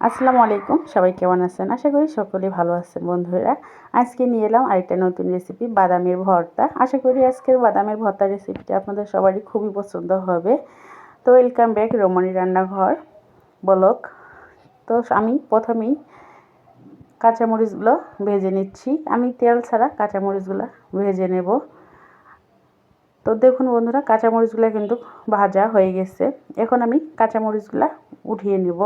আসসালামু আলাইকুম, সবাই কেমন আছেন? আশা করি সকলেই ভালো আছেন বন্ধুরা। আজকে নিয়ে এলাম আরেকটা নতুন রেসিপি, বাদামের ভর্তা। আশা করি আজকের বাদামের ভর্তা রেসিপিটা আপনাদের সবারই খুবই পছন্দ হবে। তো ওয়েলকাম ব্যাক রমণী রান্নাঘর ব্লগ। তো আমি প্রথমেই কাঁচামরিচগুলো ভেজে নিচ্ছি। আমি তেল ছাড়া কাঁচামরিচগুলো ভেজে নেব। তো দেখুন বন্ধুরা, কাঁচামরিচগুলো কিন্তু ভাজা হয়ে গেছে। এখন আমি কাঁচামরিচগুলো উঠিয়ে নেব।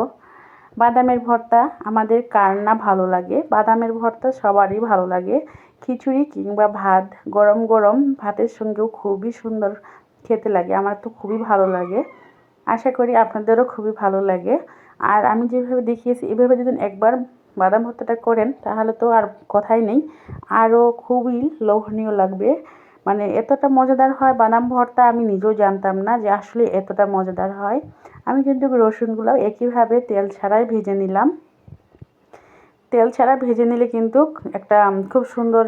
বাদামের ভর্তা আমাদের কার না ভালো লাগে? বাদামের ভর্তা সবারই ভালো লাগে। খিচুড়ি কিংবা ভাত, গরম গরম ভাতের সঙ্গেও খুবই সুন্দর খেতে লাগে। আমার তো খুবই ভালো লাগে। আশা করি আপনাদেরও খুবই ভালো লাগে। আর আমি যেভাবে দেখিয়েছি এভাবে যদি একবার বাদাম ভর্তাটা করেন তাহলে তো আর কথাই নেই, আরও খুবই লোভনীয় লাগবে। মানে এতটা মজাদার হয় বাদাম ভর্তা, আমি নিজেও জানতাম না যে আসলে এতটা মজাদার হয়। আমি কিন্তু রসুনগুলো একইভাবে তেল ছাড়াই ভেজে নিলাম। তেল ছাড়া ভেজে নিলে কিন্তু একটা খুব সুন্দর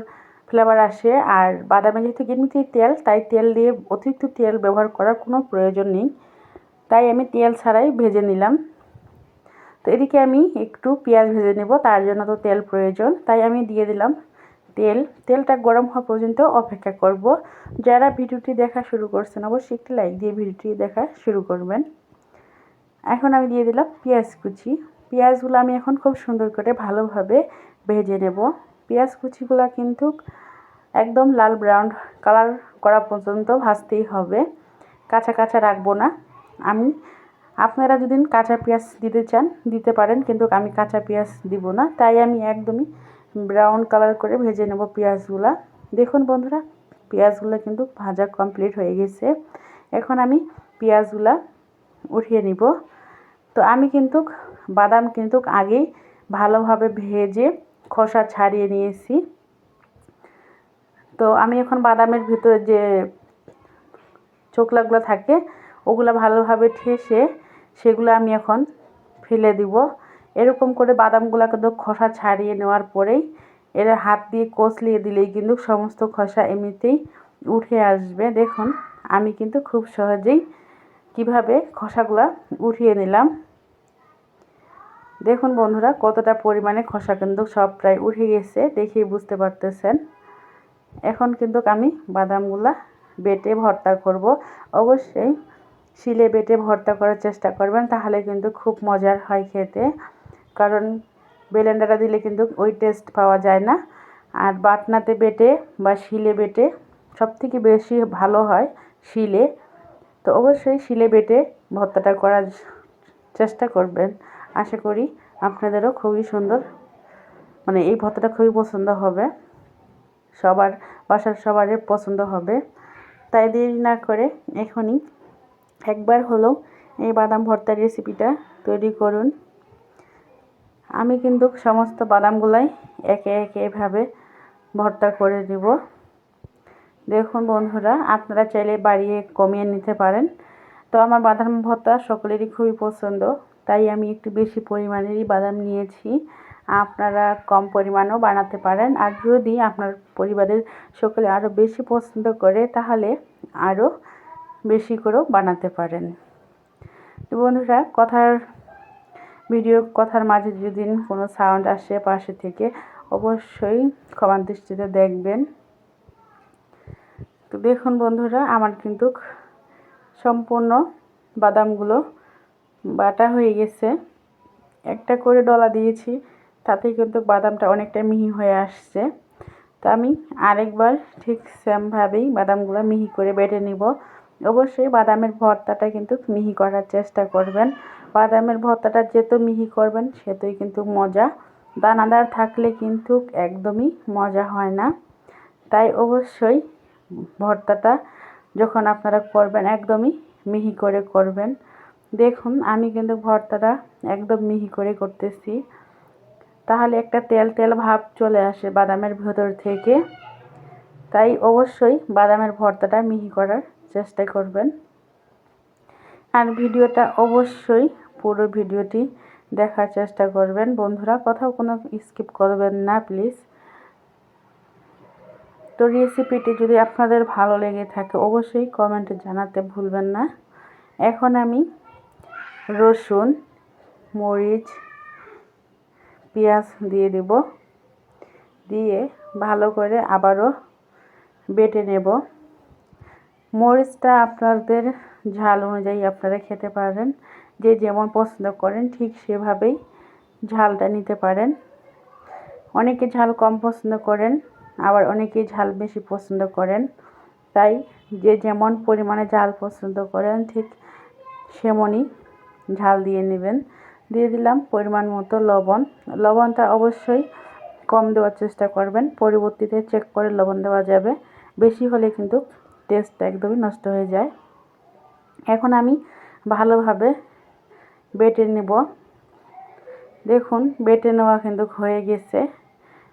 ফ্লেভার আসে। আর বাদামে যেহেতু এমনিতেই তেল, তাই তেল দিয়ে অতিরিক্ত তেল ব্যবহার করার কোনো প্রয়োজন নেই। তাই আমি তেল ছাড়াই ভেজে নিলাম। তো এদিকে আমি একটু পেঁয়াজ ভেজে নেব, তার জন্য তো তেল প্রয়োজন। তাই আমি দিয়ে দিলাম তেলটা গরম হওয়া পর্যন্ত অপেক্ষা করব। যারা ভিডিওটি দেখা শুরু করছেন অবশ্যই একটি লাইক দিয়ে ভিডিওটি দেখা শুরু করবেন। এখন আমি দিয়ে দিলাম পেঁয়াজ কুচি। পেঁয়াজগুলো আমি এখন খুব সুন্দর করে ভালোভাবে ভেজে নেব। পেঁয়াজ কুচিগুলো কিন্তু একদম লাল ব্রাউন কালার করা পর্যন্ত ভাজতেই হবে, কাঁচা কাঁচা রাখবো না। আপনারা যদি কাঁচা পেঁয়াজ দিতে চান দিতে পারেন, কিন্তু আমি কাঁচা পেঁয়াজ দিব না। তাই আমি একদমই ব্রাউন কালার করে ভেজে নেব পেঁয়াজগুলো। দেখুন বন্ধুরা, পেঁয়াজগুলো কিন্তু ভাজা কমপ্লিট হয়ে গেছে। এখন আমি পেঁয়াজগুলো উঠিয়ে নিব। তো আমি কিন্তু বাদাম কিন্তু আগেই ভালোভাবে ভেজে খোসা ছাড়িয়ে নিয়েছি। তো আমি এখন বাদামের ভিতরে যে চোকলাগুলো থাকে ওগুলো ভালোভাবে ঠেসে সেগুলো আমি এখন ফেলে দিব। এরকম করে বাদামগুলো কিন্তু খোসা ছাড়িয়ে নেওয়ার পরেই এর হাত দিয়ে কচলিয়ে দিলেই কিন্তু সমস্ত খোসা এমনিতেই উঠে আসবে। দেখুন আমি কিন্তু খুব সহজেই কিভাবে খোসাগুলো উঠিয়ে নিলাম। দেখুন বন্ধুরা, কতটা পরিমাণে খোসা কিন্তু সব প্রায় উঠে গেছে, দেখেই বুঝতে পারতেছেন। এখন কিন্তু আমি বাদামগুলা বেটে ভর্তা করব। অবশ্যই শিলে বেটে ভর্তা করার চেষ্টা করবেন, তাহলে কিন্তু খুব মজার হয় খেতে। কারণ ব্লেন্ডারে দিলে কিন্তু ওই টেস্ট পাওয়া যায় না। আর বাটনাতে বেটে বা শিলে বেটে সবথেকে বেশি ভালো হয় শিলে। তো অবশ্যই শিলে বেটে ভর্তাটা করার চেষ্টা করবেন। আশা করি আপনাদেরও খুবই সুন্দর, মানে এই ভর্তাটা খুবই পছন্দ হবে, বাসার সবারই পছন্দ হবে। তাই দেরি না করে এখনই একবার হলেও এই বাদাম ভর্তার রেসিপিটা তৈরি করুন। আমি কিন্তু সমস্ত বাদামগুলাই একে একে এভাবে ভর্তা করে দিব। দেখুন বন্ধুরা, আপনারা চাইলে বাড়িয়ে কমিয়ে নিতে পারেন। তো আমার বাদাম ভর্তা সকলেরই খুবই পছন্দ, তাই আমি একটু বেশি পরিমাণেরই বাদাম নিয়েছি। আপনারা কম পরিমাণেও বানাতে পারেন। আর যদি আপনার পরিবারের সকলে আরও বেশি পছন্দ করে তাহলে আরও বেশি করেও বানাতে পারেন। তো বন্ধুরা, কথার মাঝে যদি কোনো সাউন্ড আসে পাশে থেকে অবশ্যই ক্ষমার দৃষ্টিতে দেখবেন। তো দেখুন বন্ধুরা, আমার কিন্তু সম্পূর্ণ বাদামগুলো বাটা হয়ে গেছে। একটা করে ডলা দিয়েছি, তাতেই কিন্তু বাদামটা অনেকটা মিহি হয়ে আসছে। তো আমি আরেকবার ঠিক সেমভাবেই বাদামগুলো মিহি করে বেটে নিব। অবশ্যই বাদামের ভর্তাটা কিন্তু মিহি করার চেষ্টা করবেন। বাদামের ভর্তাটা যত মিহি করবেন সেতই কিন্তু মজা। দানাদার থাকলে কিন্তু একদমই মজা হয় না। তাই অবশ্যই ভর্তাটা যখন আপনারা করবেন একদমই মিহি করে করবেন। দেখুন আমি কিন্তু ভর্তাটা একদম মিহি করে করতেছি, তাহলে একটা তেল তেল ভাব চলে আসে বাদামের ভেতর থেকে। তাই অবশ্যই বাদামের ভর্তাটা মিহি করার চেষ্টা করবেন। আর ভিডিওটা অবশ্যই পুরো ভিডিওটি দেখার চেষ্টা করবেন বন্ধুরা, কোথাও কোনো স্কিপ করবেন না প্লিজ। তো রেসিপিটি যদি আপনাদের ভালো লেগে থাকে অবশ্যই কমেন্টে জানাতে ভুলবেন না। এখন আমি রসুন, মরিচ, পেঁয়াজ দিয়ে দেব, দিয়ে ভালো করে আবারও বেটে নেব। মরিচটা আপনাদের ঝাল অনুযায়ী আপনারা খেতে পারেন, যে যেমন পছন্দ করেন ঠিক সেভাবেই ঝালটা নিতে পারেন। অনেকে ঝাল কম পছন্দ করেন, আবার অনেকে ঝাল বেশি পছন্দ করেন। তাই যে যেমন পরিমাণে ঝাল পছন্দ করেন ঠিক সেমনই ঝাল দিয়ে নেবেন। দিয়ে দিলাম পরিমাণ মতো লবণ। লবণটা অবশ্যই কম দেওয়ার চেষ্টা করবেন, পরবর্তীতে চেক করে লবণ দেওয়া যাবে। বেশি হলে কিন্তু টেস্টটা একদমই নষ্ট হয়ে যায়। এখন আমি ভালোভাবে বেটে নেব। দেখুন বেটে নেওয়া কিন্তু হয়ে গেছে।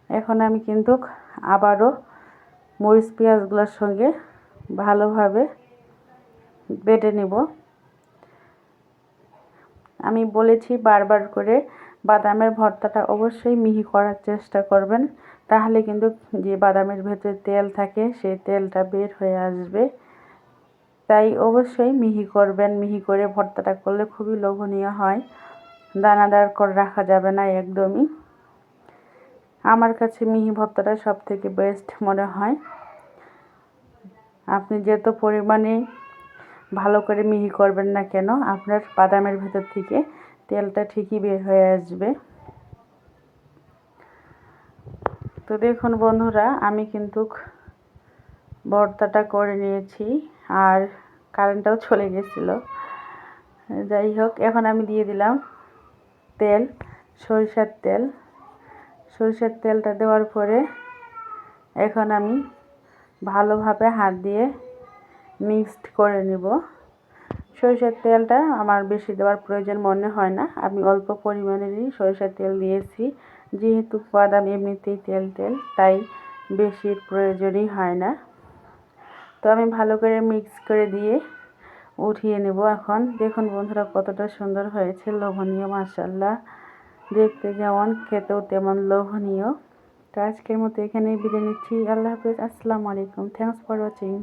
এখন আমি কিন্তু আবারও মরিচ পেঁয়াজগুলোর সঙ্গে ভালোভাবে বেটে নেব। আমি বলেছি বারবার করে বাদামের ভর্তাটা অবশ্যই মিহি করার চেষ্টা করবেন, তাহলে কিন্তু যে বাদামের ভেতরে তেল থাকে সেই তেলটা বের হয়ে আসবে। তাই অবশ্যই মিহি করবেন, মিহি করে ভর্তাটা করলে খুবই লোভনীয় হয়। দানাদার করে রাখা যাবে না একদমই। আমার কাছে মিহি ভর্তাটা সবথেকে বেস্ট মনে হয়। আপনি যত পরিমাণে ভালো করে মিহি করবেন না কেন, আপনার বাদামের ভেতর থেকে তেলটা ঠিকই বের হয়ে আসবে। তো দেখুন বন্ধুরা, আমি কিন্তু ভর্তাটা করে নিয়েছি, আর কারেন্টটাও চলে গেছিলো। যাই হোক, এখন আমি দিয়ে দিলাম তেল, সরিষার তেল। সরিষার তেলটা দেওয়ার পরে এখন আমি ভালোভাবে হাত দিয়ে মিক্সড করে নেব। সরিষার তেলটা আমার বেশি দেওয়ার প্রয়োজন মনে হয় না, আমি অল্প পরিমাণেরই সরিষার তেল দিয়েছি। যেহেতু বাদাম এমনিতেই তেল তেল, তাই বেশির প্রয়োজনই হয় না। তো আমি ভালো করে মিক্স করে দিয়ে উঠিয়ে নেব। এখন দেখুন বন্ধুরা কতটা সুন্দর হয়েছে, লোভনীয়, মাশাআল্লাহ। দেখতে যেমন খেতেও তেমন লোভনীয়। তো আজকের মতো এখানেই বিদায় নিচ্ছি। আল্লাহ হাফেজ, আসসালামু আলাইকুম, থ্যাঙ্কস ফর ওয়াচিং।